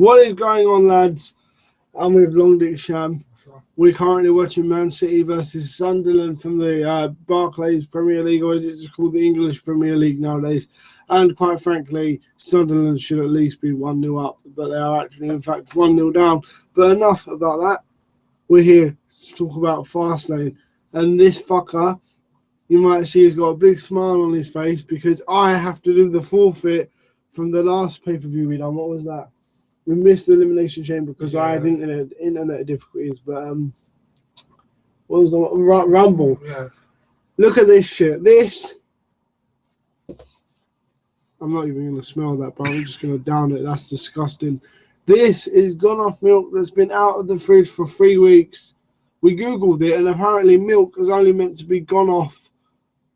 What is going on, lads? I'm with Longdicksham. We're currently watching Man City versus Sunderland from the Barclays Premier League, or is it just called the English Premier League nowadays? And quite frankly, Sunderland should at least be 1-0 up, but they are actually, in fact, 1-0 down. But enough about that. We're here to talk about Fastlane. And this fucker, you might see, he's got a big smile on his face because I have to do the forfeit from the last pay-per-view we done. What was that? We missed the Elimination Chamber because I had internet difficulties. But what was the Rumble? Yeah. Look at this shit. This. I'm not even going to smell that, but I'm just going to down it. That's disgusting. This is gone off milk that's been out of the fridge for 3 weeks. We Googled it, and apparently milk is only meant to be gone off.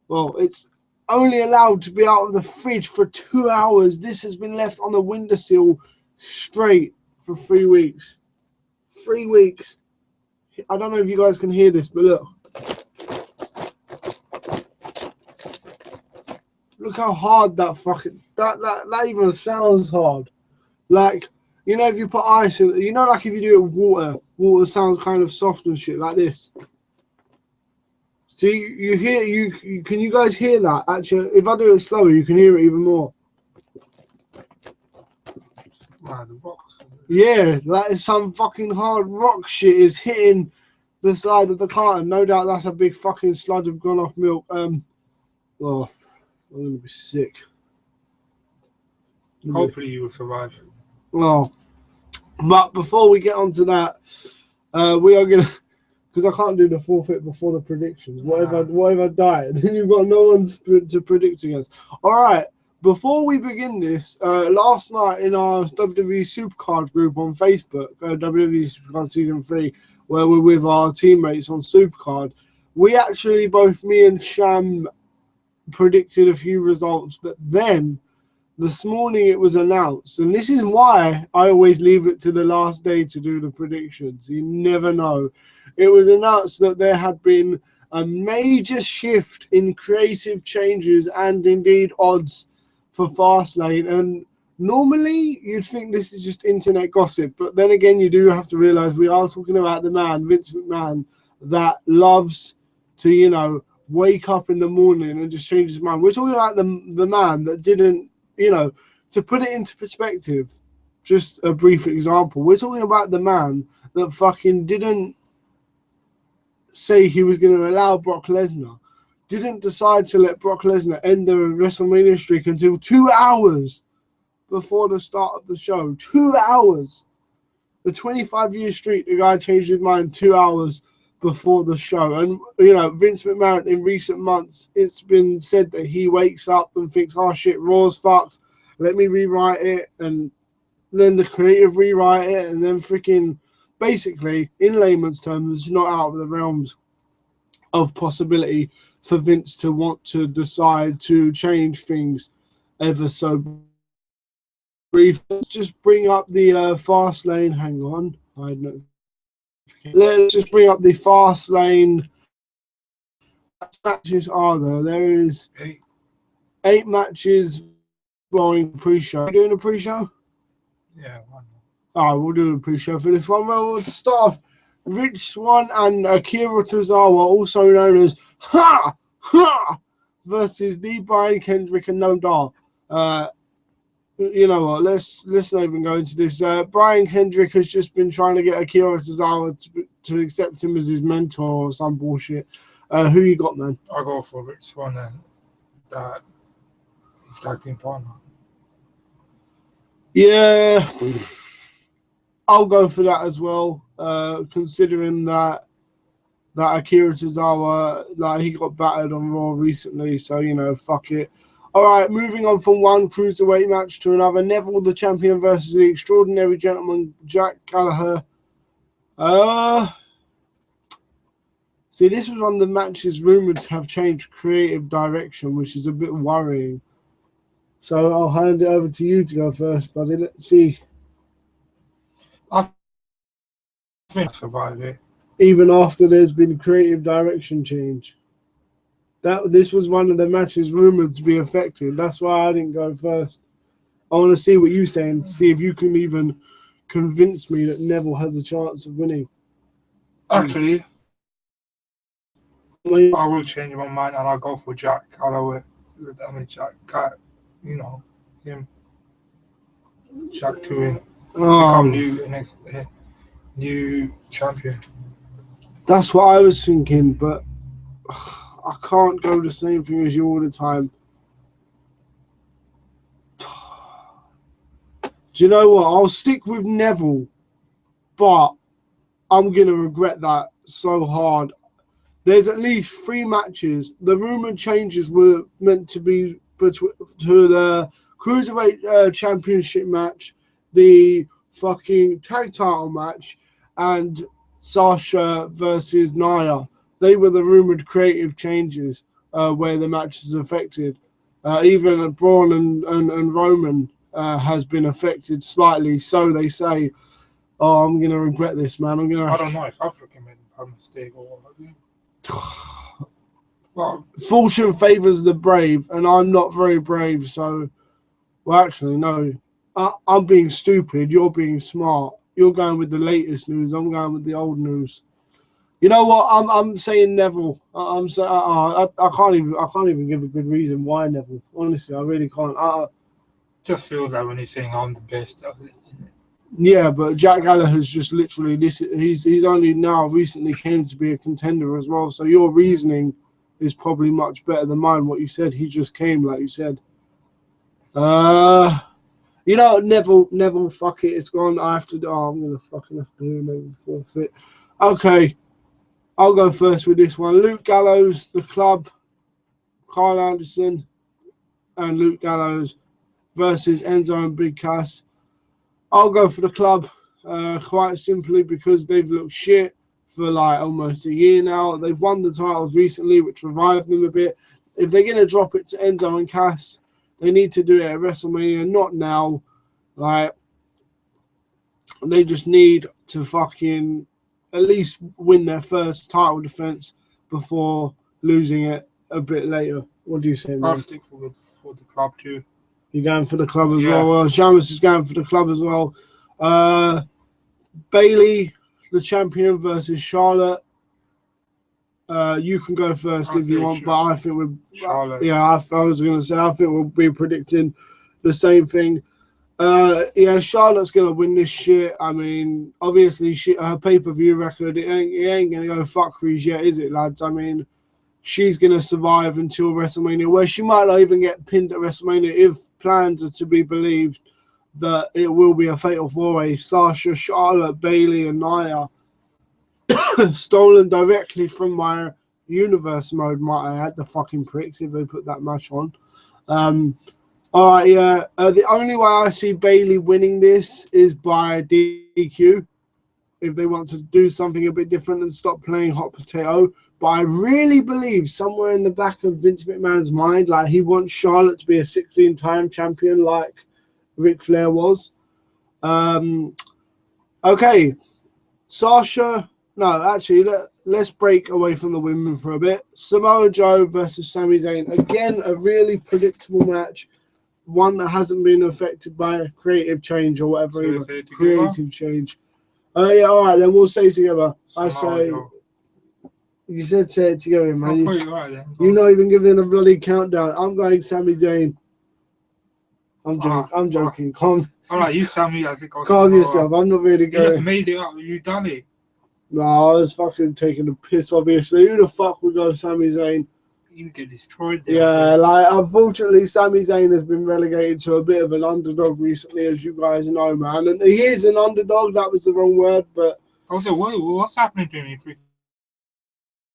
Well, it's only allowed to be out of the fridge for 2 hours. This has been left on the windowsill straight for 3 weeks. 3 weeks. I don't know if you guys can hear this, but look. Look how hard that fucking that even sounds hard. Like, you know, if you put ice in, you know, like if you do it with water sounds kind of soft and shit like this. See, you hear can you guys hear that? Actually, if I do it slower, you can hear it even more. The rocks. Yeah, that is some fucking hard rock shit is hitting the side of the carton. No doubt that's a big fucking sludge of gone off milk. Oh, I'm gonna be sick. Hopefully you will survive. Well, but before we get on to that, we are gonna, because I can't do the forfeit before the predictions. What if I died? And you've got no one to predict against. All right. Before we begin this, last night in our WWE Supercard group on Facebook, WWE Supercard Season 3, where we're with our teammates on Supercard, we actually, both me and Sham, predicted a few results. But then, this morning it was announced, and this is why I always leave it to the last day to do the predictions. You never know. It was announced that there had been a major shift in creative changes and indeed odds for Fastlane, and normally you'd think this is just internet gossip, but then again you do have to realize we are talking about the man, Vince McMahon, that loves to, you know, wake up in the morning and just change his mind. We're talking about the man that didn't, you know, to put it into perspective, just a brief example, we're talking about the man that fucking didn't say he was going to allow Brock Lesnar, didn't decide to let Brock Lesnar end the WrestleMania streak until 2 hours before the start of the show. 2 hours. The 25-year streak, the guy changed his mind 2 hours before the show. And, you know, Vince McMahon in recent months, it's been said that he wakes up and thinks, oh shit, Raw's fucked, let me rewrite it. And then the creative rewrite it, and then freaking, basically, in layman's terms, it's not out of the realms of possibility for Vince to want to decide to change things ever so brief. Let's just bring up the Fastlane. Hang on. Let's just bring up the Fastlane matches. Are there? There is 8 matches going pre-show. Are you doing a pre-show? Yeah, one. All right, we'll do a pre-show for this one. Well, we'll start. Rich Swann and Akira Tozawa, also known as versus the Brian Kendrick and No Dar. You know what? Let's not even go into this. Brian Kendrick has just been trying to get Akira Tozawa to accept him as his mentor or some bullshit. Who you got, man? I go for Rich Swann and that his tag team partner. Yeah, I'll go for that as well. Considering that Akira Tozawa, like, he got battered on Raw recently, so, you know, fuck it. All right, moving on from one cruiserweight match to another. Neville the Champion versus the Extraordinary Gentleman Jack Gallagher. See, this was one of the matches rumored to have changed creative direction, which is a bit worrying. So I'll hand it over to you to go first, buddy. Let's see. I think I'll survive it. Even after there's been creative direction change. This was one of the matches rumored to be affected. That's why I didn't go first. I want to see what you're saying, see if you can even convince me that Neville has a chance of winning. Actually, I mean, I will change my mind and I'll go for Jack Galloway. I mean, Jack, him. Jack to win. Become new champion. That's what I was thinking, but I can't go the same thing as you all the time. Do you know what? I'll stick with Neville, but I'm going to regret that so hard. There's at least 3 matches. The rumoured changes were meant to be to the Cruiserweight Championship match, the fucking tag title match, and Sasha versus Nia. They were the rumoured creative changes where the match is affected. Even Braun and Roman has been affected slightly, so they say. Oh, I'm going to regret this, man. I don't know if Africa made a mistake or what. Well, fortune favours the brave, and I'm not very brave, so... Well, actually, no. I'm being stupid. You're being smart. You're going with the latest news. I'm going with the old news. You know what? I'm saying Neville. I can't even give a good reason why Neville. Honestly, I really can't. just feels like when he's saying I'm the best. Yeah, but Jack Gallagher's just literally this. He's only now recently came to be a contender as well. So your reasoning is probably much better than mine. What you said, he just came, like you said. You know, Neville, fuck it, it's gone. I have to. Oh, I'm gonna fucking have to do Neville forfeit. Okay, I'll go first with this one. Luke Gallows, the club, Kyle Anderson, and Luke Gallows versus Enzo and Big Cass. I'll go for the club, quite simply because they've looked shit for like almost a year now. They've won the titles recently, which revived them a bit. If they're going to drop it to Enzo and Cass, they need to do it at WrestleMania, not now. Like, they just need to fucking at least win their first title defense before losing it a bit later. What do you say, man? I'll stick for the club too. You're going for the club as well. Shamus is going for the club as well. Bailey, the champion, versus Charlotte. You can go first if you want, but I think we're Charlotte. Yeah, I was going to say I think we'll be predicting the same thing. Yeah, Charlotte's going to win this shit. I mean, obviously, her pay-per-view record, it ain't going to go fuckeries yet, is it, lads? I mean, she's going to survive until WrestleMania, where she might not even get pinned at WrestleMania if plans are to be believed that it will be a fatal four-way. Sasha, Charlotte, Bailey, and Nia. Stolen directly from my universe mode, might I add, the fucking pricks, if they put that match on. All right, yeah. The only way I see Bailey winning this is by DQ, if they want to do something a bit different and stop playing hot potato. But I really believe somewhere in the back of Vince McMahon's mind, like he wants Charlotte to be a 16-time champion like Ric Flair was. Okay, Sasha. No, actually, let's break away from the women for a bit. Samoa Joe versus Sami Zayn. Again, a really predictable match. One that hasn't been affected by a creative change or whatever. So creative change. Yeah, all right, then we'll say it together. Samoa I say... Joe. You said say it together, man. I thought you were right then. You're not even giving a bloody countdown. I'm going Sami Zayn. I'm joking. I'm joking. Calm Alright, you Sami, I think yourself. I'm not really You just going... made it up. You done it. No, I was fucking taking the piss, obviously. Who the fuck would go Sami Zayn? You get destroyed there. Yeah, like, unfortunately, Sami Zayn has been relegated to a bit of an underdog recently, as you guys know, man. And he is an underdog. That was the wrong word, but... Also, what's happening to me?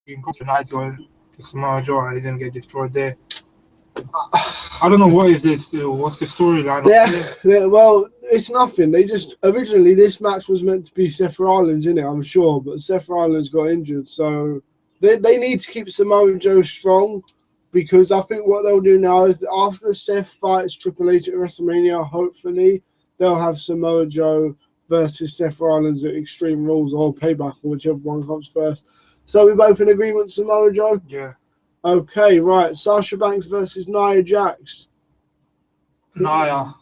Freaking tonight or Samoa Joe, I didn't get destroyed there. I don't know what is this. What's the storyline? Yeah, well, it's nothing. They just originally this match was meant to be Seth Rollins, in it, I'm sure, but Seth Rollins got injured, so they need to keep Samoa Joe strong, because I think what they'll do now is that after Seth fights Triple H at WrestleMania, hopefully they'll have Samoa Joe versus Seth Rollins at Extreme Rules or Payback, or whichever one comes first. So we both in agreement, Samoa Joe? Yeah. Okay, right. Sasha Banks versus Nia Jax. Nia.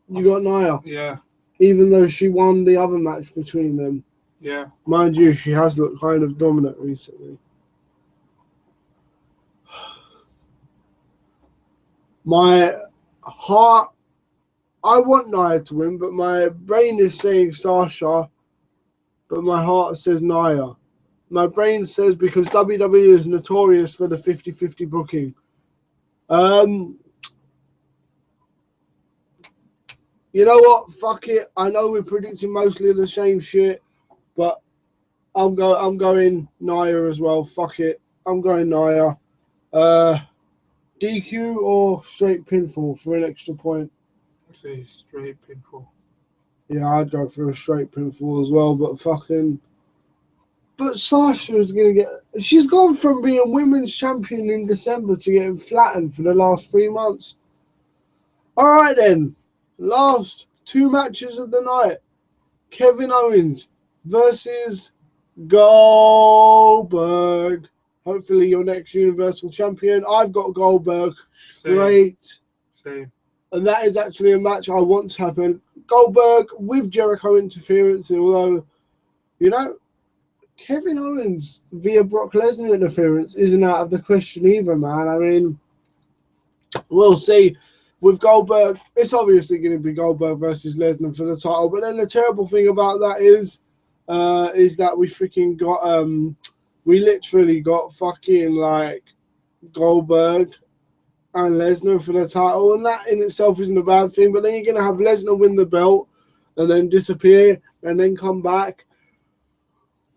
You got Nia? Yeah. even though she won the other match between them. Yeah. Mind you, she has looked kind of dominant recently. My heart, I want Nia to win, but my brain is saying Sasha, but my heart says Nia. My brain says because WWE is notorious for the 50-50 booking. You know what? Fuck it. I know we're predicting mostly the same shit, but I'm going Nia as well. Fuck it. I'm going Nia. DQ or straight pinfall for an extra point? I'd say straight pinfall. Yeah, I'd go for a straight pinfall as well, but fucking... But Sasha is going to get... She's gone from being women's champion in December to getting flattened for the last 3 months. All right, then. Last 2 matches of the night. Kevin Owens versus Goldberg. Hopefully your next Universal Champion. I've got Goldberg. Great. Same. And that is actually a match I want to happen. Goldberg with Jericho interference, although, you know, Kevin Owens via Brock Lesnar interference isn't out of the question either, man. I mean, we'll see. With Goldberg, it's obviously going to be Goldberg versus Lesnar for the title. But then the terrible thing about that is that we freaking got, we literally got fucking like Goldberg and Lesnar for the title, and that in itself isn't a bad thing. But then you're going to have Lesnar win the belt and then disappear and then come back.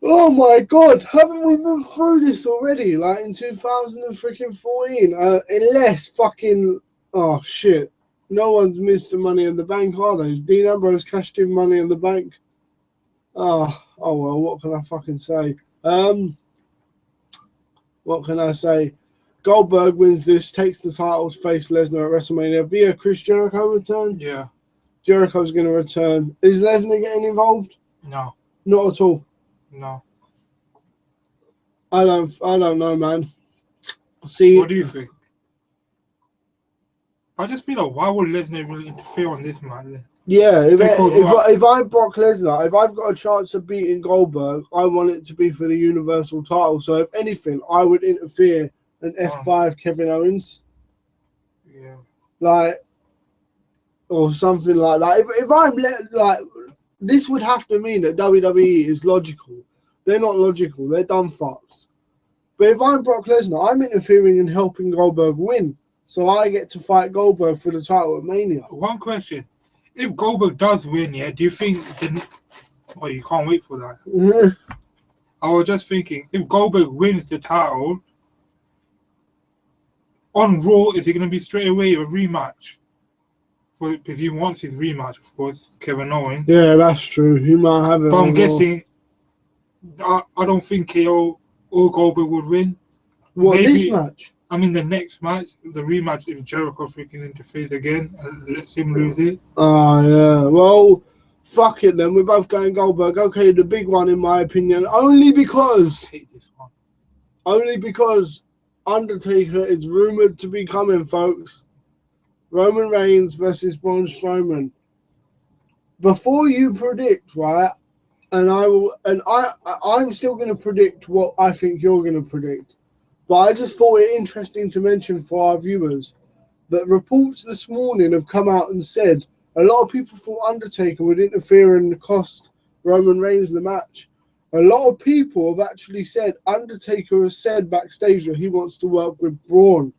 Oh my God, haven't we been through this already? Like in 2014? Unless fucking, oh shit, no one's missed the Money in the Bank, are they? Dean Ambrose cashed in Money in the Bank. Oh well, what can I fucking say? What can I say? Goldberg wins this, takes the titles, face Lesnar at WrestleMania via Chris Jericho return. Yeah. Jericho's going to return. Is Lesnar getting involved? No. Not at all. No. I don't know, man. See, what do you think? I just feel like why would Lesnar really interfere on this, man? Yeah, if I'm Brock Lesnar, if I've got a chance of beating Goldberg, I want it to be for the Universal title. So if anything, I would interfere and F5 Kevin Owens. Yeah. Like, or something like that. If I'm like, this would have to mean that WWE is logical. They're not logical. They're dumb fucks. But if I'm Brock Lesnar, I'm interfering and helping Goldberg win. So I get to fight Goldberg for the title at Mania. One question. If Goldberg does win, yeah, do you think... Well, you can't wait for that. I was just thinking, if Goldberg wins the title, on Raw, is it going to be straight away a rematch? Because he wants his rematch, of course, Kevin Owens. Yeah, that's true. He might have it. But I'm guessing... I don't think KO or Goldberg would win. What, this match? I mean, the next match, the rematch, if Jericho freaking interferes again and lets him lose it. Oh, yeah. Well, fuck it then. We're both going Goldberg. Okay, the big one, in my opinion, only because... I hate this one. Only because Undertaker is rumoured to be coming, folks. Roman Reigns versus Braun Strowman. Before you predict, right? I'm still going to predict what I think you're going to predict. But I just thought it interesting to mention for our viewers that reports this morning have come out and said a lot of people thought Undertaker would interfere and cost Roman Reigns the match. A lot of people have actually said Undertaker has said backstage that he wants to work with Braun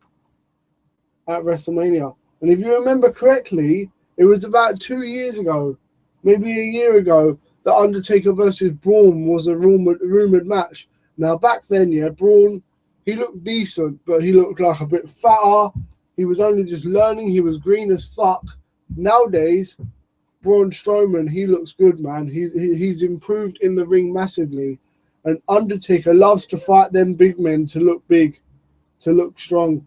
at WrestleMania. And if you remember correctly, it was about 2 years ago, maybe a year ago, that Undertaker versus Braun was a rumoured match. Now, back then, yeah, Braun, he looked decent, but he looked like a bit fatter. He was only just learning. He was green as fuck. Nowadays, Braun Strowman, he looks good, man. He's improved in the ring massively. And Undertaker loves to fight them big men to look big, to look strong.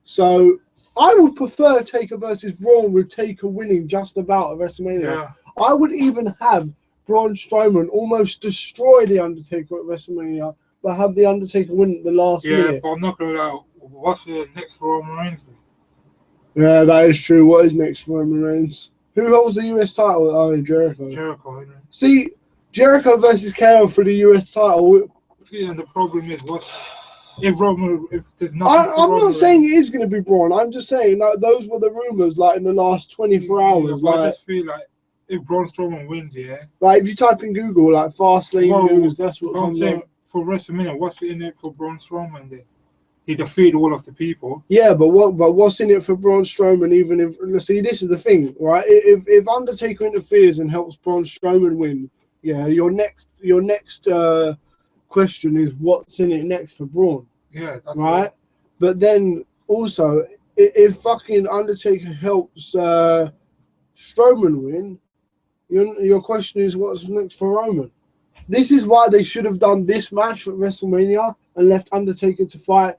So I would prefer Taker versus Braun with Taker winning just about at WrestleMania. Yeah. I would even have Braun Strowman almost destroy the Undertaker at WrestleMania, but have the Undertaker win at the last minute. Yeah, but I'm not going to lie. What's the next for Roman Reigns? Yeah, that is true. What is next for Roman Reigns? Who holds the US title? Oh, Jericho. Jericho, isn't it? See, Jericho versus KO for the US title. See, and the problem is, if there's nothing I'm not saying it is going to be Braun. I'm just saying that those were the rumors, like in the last 24 hours. I just feel like if Braun Strowman wins, like if you type in Google like Fastlane news, that's what I'm saying. For WrestleMania, what's in it for Braun Strowman then? He defeated all of the people. Yeah, but what's in it for Braun Strowman? Even if see, this is the thing, right? If Undertaker interferes and helps Braun Strowman win, yeah, your next question is what's in it next for Braun? Yeah, that's right. But then also, if fucking Undertaker helps Strowman win, your question is what's next for Roman? This is why they should have done this match at WrestleMania and left Undertaker to fight.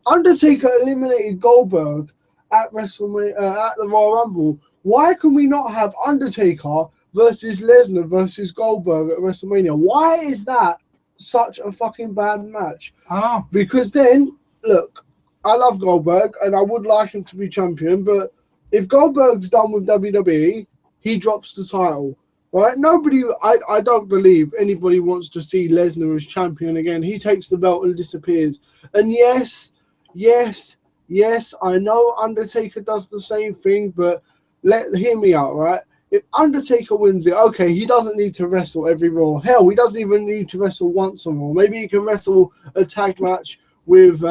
Undertaker eliminated Goldberg at WrestleMania at the Royal Rumble. Why can we not have Undertaker versus Lesnar versus Goldberg at WrestleMania? Why is that such a fucking bad match? Oh. Because then, look, I love Goldberg and I would like him to be champion, but if Goldberg's done with WWE, he drops the title. Right? I don't believe anybody wants to see Lesnar as champion again. He takes the belt and disappears. And yes, I know Undertaker does the same thing, but hear me out, right? If Undertaker wins it, okay, he doesn't need to wrestle every Raw. Hell, he doesn't even need to wrestle once on Raw. Maybe he can wrestle a tag match with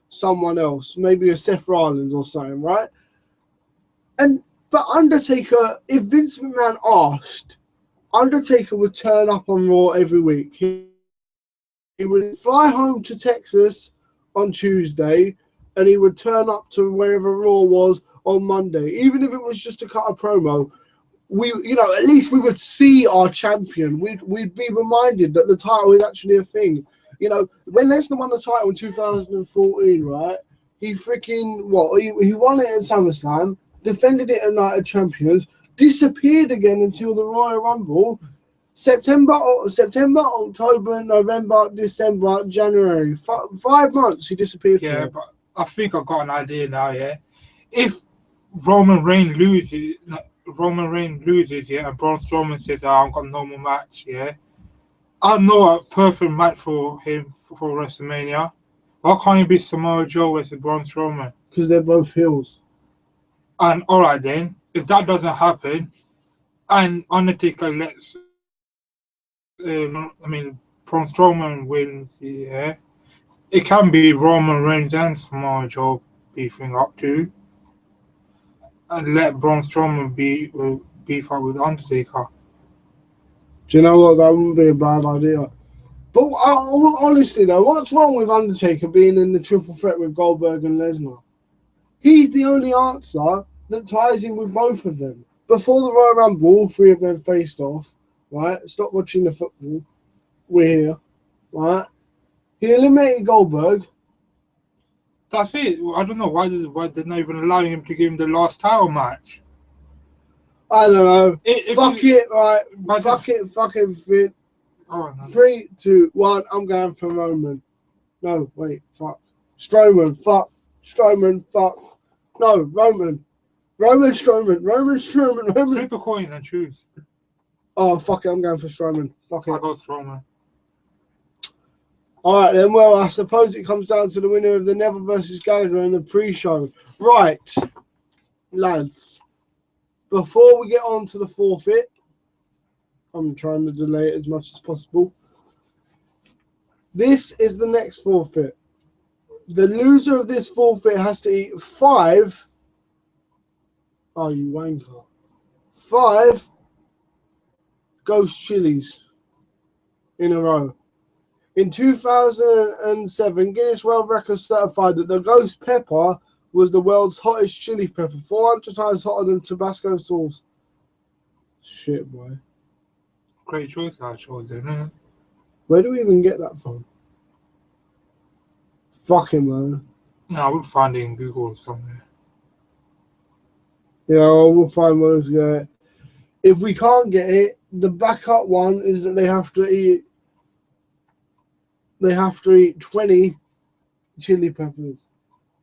someone else, maybe a Seth Rollins or something, right? But Undertaker, if Vince McMahon asked, Undertaker would turn up on Raw every week. He would fly home to Texas on Tuesday, and he would turn up to wherever Raw was on Monday. Even if it was just to cut a promo, at least we would see our champion. We'd be reminded that the title is actually a thing. When Lesnar won the title in 2014, right? He freaking he won it at SummerSlam, defended it at Night of Champions, disappeared again until the Royal Rumble. September, October, November, December, January. 5 months he disappeared. Yeah, but I think I've got an idea now. Yeah, if Roman Reigns loses, and Braun Strowman says, "I've got no more match." Yeah, I know a perfect match for him for WrestleMania. Why can't it be Samoa Joe versus Braun Strowman? Because they're both heels. And all right then, if that doesn't happen, and Undertaker lets, Braun Strowman wins, yeah, it can be Roman Reigns and Samoa Joe beefing up too, and let Braun Strowman beef up with Undertaker. Do you know what? That wouldn't be a bad idea. But honestly though, what's wrong with Undertaker being in the triple threat with Goldberg and Lesnar? He's the only answer that ties in with both of them. Before the Royal Rumble, all three of them faced off, right? Stop watching the football. We're here, right? He eliminated Goldberg. That's it. I don't know why they're not even allowing him to give him the last title match. I don't know. Fuck everything. Oh, no. 3, 2, 1. I'm going for Roman. No, wait, fuck. Strowman, fuck. Strowman, fuck. No, Roman. Roman Strowman. Flip a coin and choose. Oh, fuck it, I'm going for Strowman. Fuck it. I'll go Strowman. Alright then, well, I suppose it comes down to the winner of the Neville versus Gallagher in the pre-show. Right, lads. Before we get on to the forfeit, I'm trying to delay it as much as possible. This is the next forfeit. The loser of this forfeit has to eat 5. Oh, you wanker. 5 ghost chilies in a row. In 2007, Guinness World Records certified that the ghost pepper was the world's hottest chili pepper, 400 times hotter than Tabasco sauce. Shit, boy. Great choice, actually, isn't it? Where do we even get that from? Fucking man. No, I would find it in Google or somewhere. Yeah, we'll find where to get it. If we can't get it, the backup one is that they have to eat 20 chili peppers.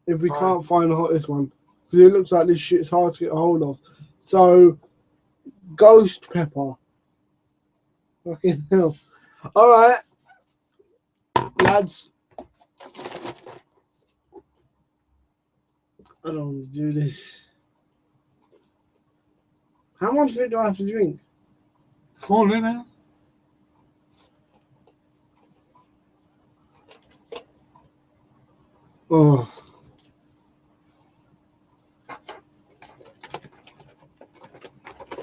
If we can't find the hottest one. Because it looks like this shit's hard to get a hold of. So Ghost pepper. Fucking hell. Alright. Lads. I don't want to do this. How much of it do I have to drink? Full in it. Oh.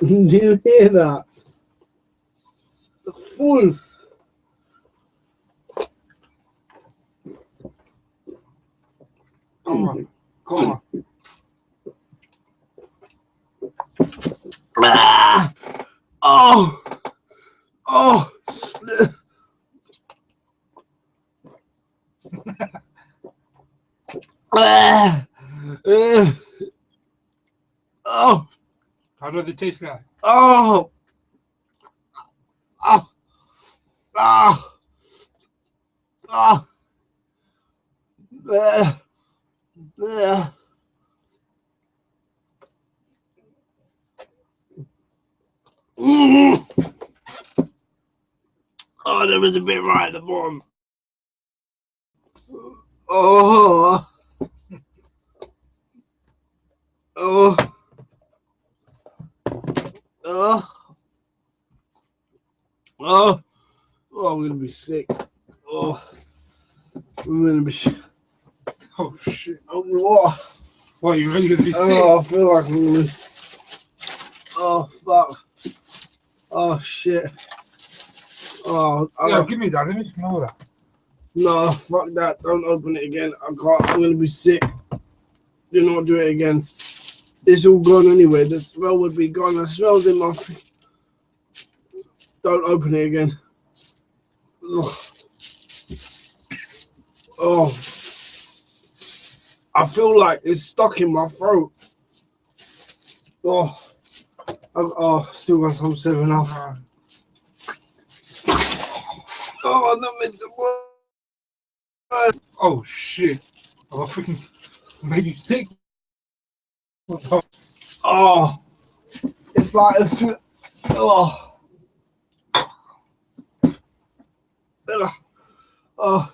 Do you hear that? Full. Come on. Come on. Ah! Oh. Oh. Ah. Oh. How does it taste like? Oh. Oh. Ah. Ah. Oh, there was a bit right at the bottom. Oh. Oh. Oh. Oh. Oh, I'm gonna be sick. Oh. I'm gonna be sick. Oh shit. Oh. What, you really gonna be sick? Oh, I feel like I'm gonna. Oh, fuck. Oh, shit. Oh, Yeah, give me that. Let me smell that. No, fuck that. Don't open it again. I can't. I'm gonna be sick. Do not do it again. It's all gone anyway. The smell would be gone. The smell's in my. Don't open it again. Ugh. Oh. I feel like it's stuck in my throat. Oh. Still got some 7-Up. Oh, I'm not meant to work. Oh shit. Oh, I freaking made you sick. What the? Oh. It's like it's. Oh. Oh.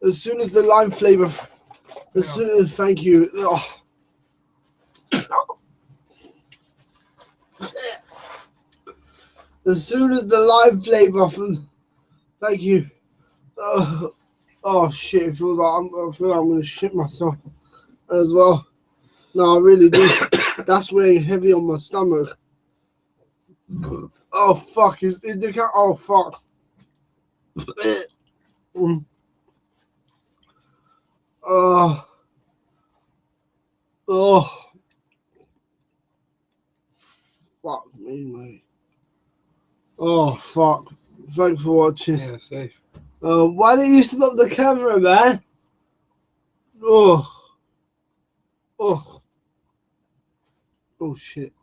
As soon as the lime flavor. As soon as, thank you. Oh. As soon as the lime flavor from, thank you. Oh shit! It feels like I feel like I'm gonna shit myself as well. No, I really do. That's weighing heavy on my stomach. Oh fuck! Is it the cat? Oh fuck! Oh, oh, fuck me, mate. Oh fuck! Thanks for watching. Yeah, safe. Why didn't you stop the camera, man? Oh, oh, oh shit.